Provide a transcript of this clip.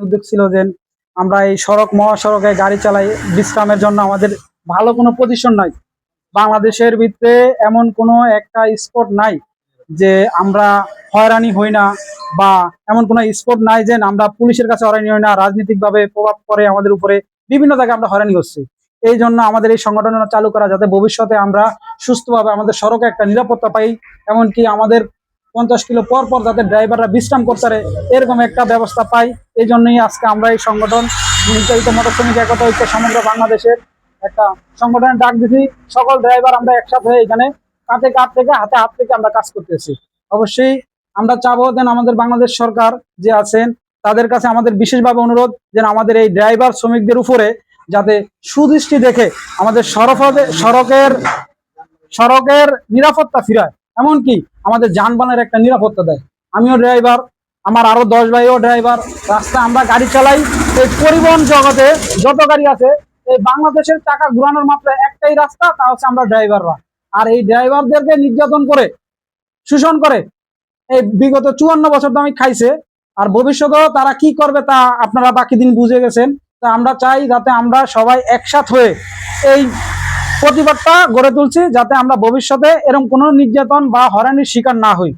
উদ্যোগ ছিল যে আমরা এই সড়ক মহাসড়কে গাড়ি চালাই বিশ্রামের জন্য। আমাদের ভালো কোনো পজিশন নাই বাংলাদেশের ভিতরে, এমন কোনো একটা স্পট নাই যে আমরা হয়রানি হই না, বা এমন কোনো স্পট নাই যে আমরা পুলিশের কাছে হয়রানি হই না, রাজনৈতিক ভাবে প্রভাব পড়ে আমাদের উপরে, বিভিন্ন জায়গায় আমরা হয়রানি হচ্ছি। এই জন্য আমাদের এই সংগঠনটা চালু করা, যাতে ভবিষ্যতে আমরা সুস্থভাবে আমাদের সড়কে একটা নিরাপত্তা পাই, এমনকি আমাদের 50 কিলো পর পর যাতে ড্রাইভাররা বিশ্রাম করতে পারে এরকম একটা ব্যবস্থা পাই। এই জন্যই আজকে আমরা এই সংগঠন নির্যাতিত মোটর শ্রমিক একতা ঐক্য সমগ্র বাংলাদেশের একটা সংগঠনের ডাক দিছি। সকল ড্রাইভার আমরা একসাথে হয়ে এখানে কাঁধে কাঁধ থেকে হাতে হাত থেকে আমরা কাজ করতেছি। অবশ্যই আমরা চাবো যেন আমাদের বাংলাদেশ সরকার যে আছেন তাদের কাছে আমাদের বিশেষভাবে অনুরোধ যেন আমাদের এই ড্রাইভার শ্রমিকদের উপরে যাতে সুদৃষ্টি দেখে আমাদের সড়কের নিরাপত্তা ফিরায়, এমনকি আমাদের যানবাহনের একটা নিরাপত্তা দেয়। আমিও ড্রাইভার, আমার আরো 10 ভাইও ড্রাইভার, রাস্তায় আমরা গাড়ি চালাই। এই পরিবহন জগতে যত গাড়ি আছে, এই বাংলাদেশের টাকা ঘুরানোর মাত্র একটাই রাস্তা, তা হচ্ছে আমরা ড্রাইভাররা। আর এই ড্রাইভারদেরকে নির্যাতন করে, শোষণ করে এই বিগত 54 বছর তো আমি খাইছে, আর ভবিষ্যতেও তারা কি করবে তা আপনারা বাকি দিন বুঝে গেছেন। তা আমরা চাই যাতে আমরা সবাই একসাথ হয়ে এই প্রতিবাদটা গড়ে তুলছি, যাতে আমরা ভবিষ্যতে এরকম কোনো নির্যাতন বা হয়রানির শিকার না হই।